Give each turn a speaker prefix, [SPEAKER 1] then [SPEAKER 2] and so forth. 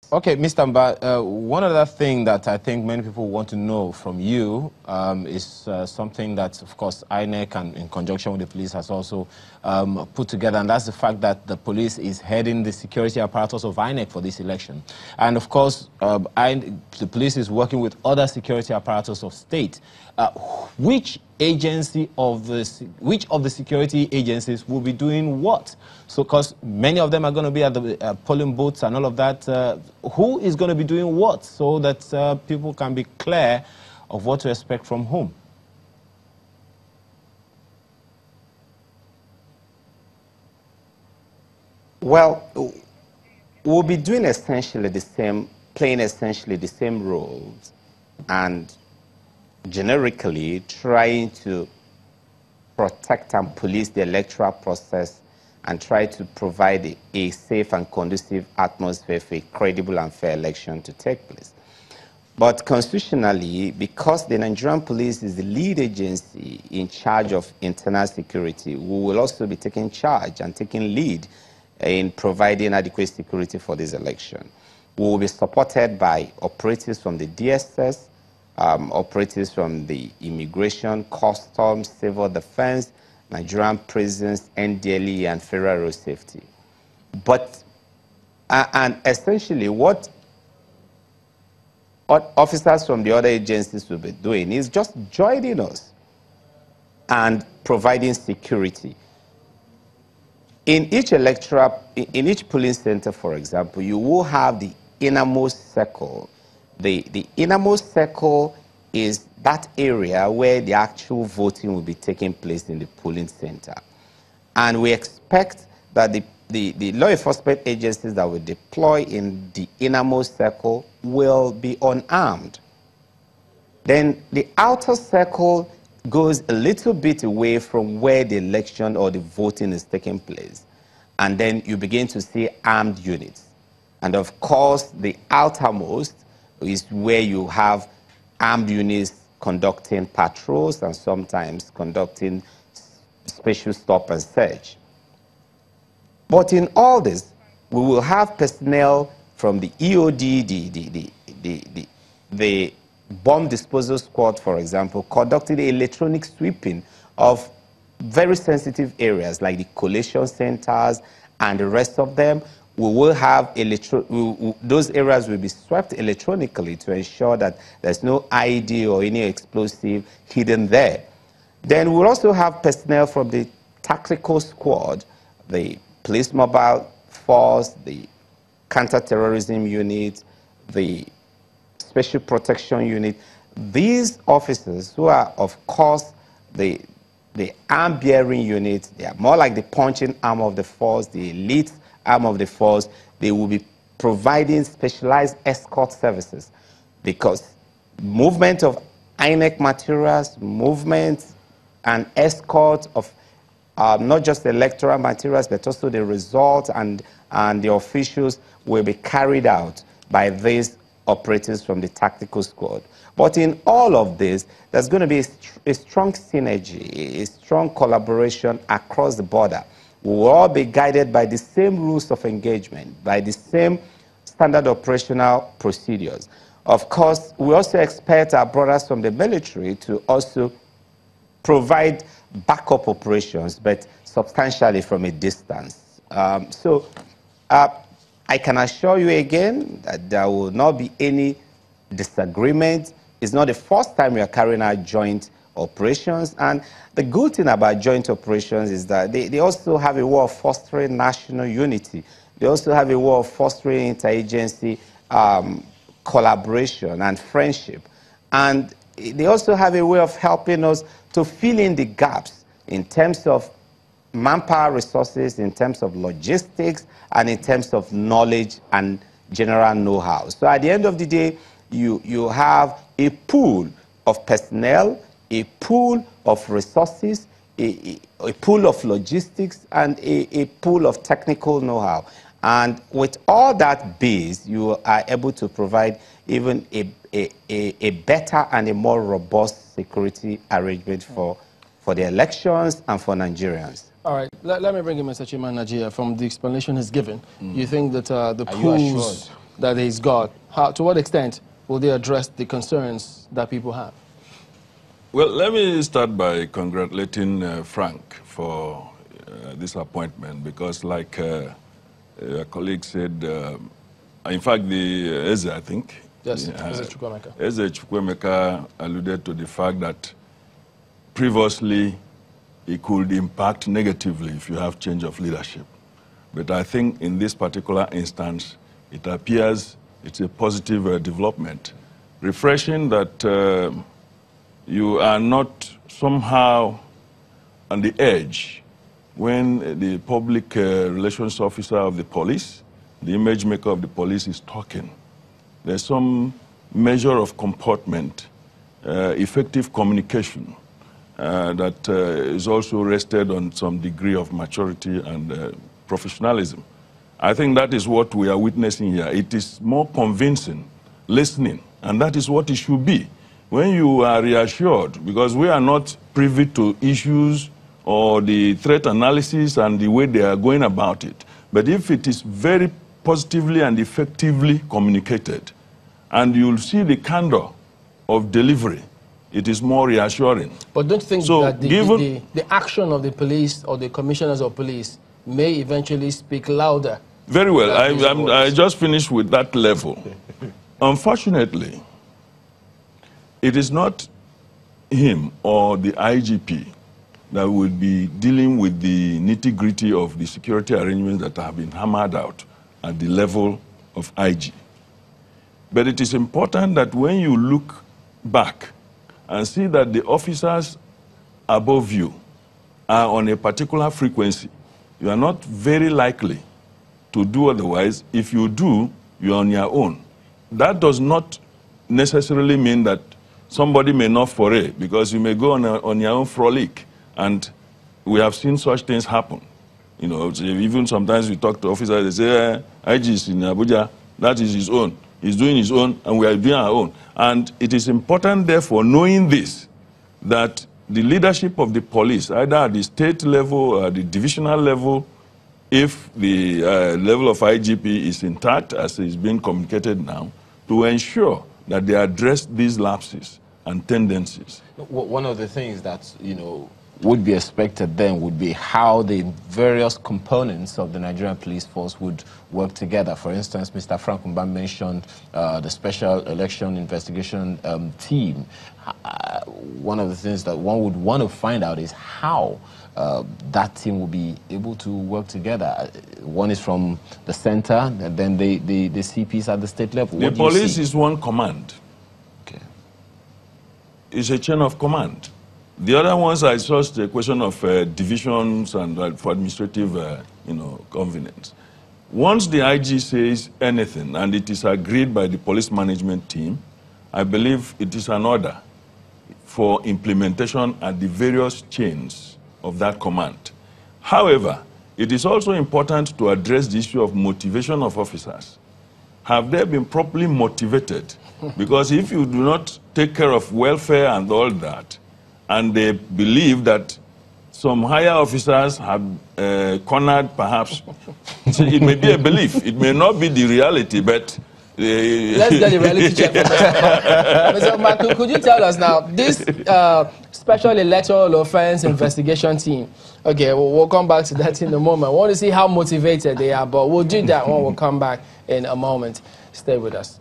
[SPEAKER 1] Okay, Mr. Mba, one other thing that I think many people want to know from you is something that, of course, INEC and in conjunction with the police has also put together, and that's the fact that the police is heading the security apparatus of INEC for this election. And, of course, the police is working with other security apparatus of state. Which of the security agencies will be doing what? So, because many of them are going to be at the polling booths and all of that, who is going to be doing what so that people can be clear of what to expect from whom?
[SPEAKER 2] Well, we'll be doing essentially the same, playing essentially the same roles, and generically trying to protect and police the electoral process and try to provide a safe and conducive atmosphere for a credible and fair election to take place. But constitutionally, because the Nigerian police is the lead agency in charge of internal security, we will also be taking charge and taking lead in providing adequate security for this election. We will be supported by operatives from the DSS, operatives from the Immigration, Customs, Civil Defense, Nigerian Prisons, NDLE, and Federal Road Safety. But, and essentially what officers from the other agencies will be doing is just joining us and providing security. In each polling center, for example, you will have the innermost circle. The innermost circle is that area where the actual voting will be taking place in the polling center. And we expect that the law enforcement agencies that will deploy in the innermost circle will be unarmed. Then the outer circle goes a little bit away from where the election or the voting is taking place. And then you begin to see armed units. And of course, the outermost is where you have armed units conducting patrols and sometimes conducting special stop and search. But in all this, we will have personnel from the EOD, the bomb disposal squad, for example, conducting electronic sweeping of very sensitive areas like the collation centers and the rest of them. We will have those areas will be swept electronically to ensure that there's no ID or any explosive hidden there. Then we'll also have personnel from the tactical squad, the police mobile force, the counter-terrorism unit, the special protection unit. These officers, who are, of course, the arm-bearing unit, they are more like the punching arm of the force, the elite arm of the force. They will be providing specialized escort services, because movement of INEC materials, movement and escort of not just the electoral materials, but also the results and the officials will be carried out by these operatives from the tactical squad. But in all of this, there's going to be a strong synergy, a strong collaboration across the border. We will all be guided by the same rules of engagement, by the same standard operational procedures. Of course, we also expect our brothers from the military to also provide backup operations, but substantially from a distance. I can assure you again that there will not be any disagreement. It's not the first time we are carrying out joint operations. And the good thing about joint operations is that they also have a way of fostering national unity. They also have a way of fostering interagency collaboration and friendship. And they also have a way of helping us to fill in the gaps in terms of manpower resources, in terms of logistics, and in terms of knowledge and general know-how. So at the end of the day, you have a pool of personnel, a pool of resources, a pool of logistics, and a pool of technical know-how. And with all that base, you are able to provide even a better and a more robust security arrangement for the elections and for Nigerians.
[SPEAKER 3] All right, let me bring in Mr. Chiman Najia. From the explanation he's given, you think that the that he's got, to what extent will they address the concerns that people have?
[SPEAKER 4] Well, let me start by congratulating Frank for this appointment, because like a colleague said, in fact, the Eze, I think.
[SPEAKER 3] Yes, Eze Chukwuemeka.
[SPEAKER 4] Eze Chukwuemeka alluded to the fact that previously it could impact negatively if you have change of leadership. But I think in this particular instance, it appears it's a positive development. Refreshing that you are not somehow on the edge when the public relations officer of the police, the image maker of the police is talking. There's some measure of comportment, effective communication that is also rested on some degree of maturity and professionalism. I think that is what we are witnessing here. It is more convincing, listening, and that is what it should be. When you are reassured, because we are not privy to issues or the threat analysis and the way they are going about it, but if it is very positively and effectively communicated, and you'll see the candor of delivery, it is more reassuring.
[SPEAKER 3] But don't you think that the action of the police or the commissioners of police may eventually speak louder?
[SPEAKER 4] Very well. I just finished with that level. Unfortunately, it is not him or the IGP that will be dealing with the nitty-gritty of the security arrangements that have been hammered out at the level of IG. But it is important that when you look back and see that the officers above you are on a particular frequency, you are not very likely to do otherwise. If you do, you are on your own. That does not necessarily mean that somebody may not foray, because you may go on your own frolic, and we have seen such things happen. You know, even sometimes we talk to officers, they say, IG is in Abuja, that is his own. He's doing his own, and we are doing our own. And it is important, therefore, knowing this, that the leadership of the police, either at the state level or the divisional level, if the level of IGP is intact, as is being communicated now, to ensure that they address these lapses and tendencies.
[SPEAKER 1] One of the things that, you know, would be expected then would be how the various components of the Nigerian police force would work together. For instance, Mr. Frank Umba mentioned the Special Election Investigation Team. One of the things that one would want to find out is how that team will be able to work together. One is from the center, and then the CPs at the state level.
[SPEAKER 4] The police is one command.
[SPEAKER 1] Okay.
[SPEAKER 4] It's a chain of command. The other ones are just a question of divisions and for administrative, convenience. Once the IG says anything and it is agreed by the police management team, I believe it is an order for implementation at the various chains of that command. However, it is also important to address the issue of motivation of officers. Have they been properly motivated? Because if you do not take care of welfare and all that, and they believe that some higher officers have cornered, perhaps, it may be a belief. It may not be the reality, but...
[SPEAKER 3] Let's get the reality check. Mr. Mark, could you tell us now, this Special Electoral Offense Investigation Team, okay, we'll come back to that in a moment. I want to see how motivated they are, but we'll do that when we'll come back in a moment. Stay with us.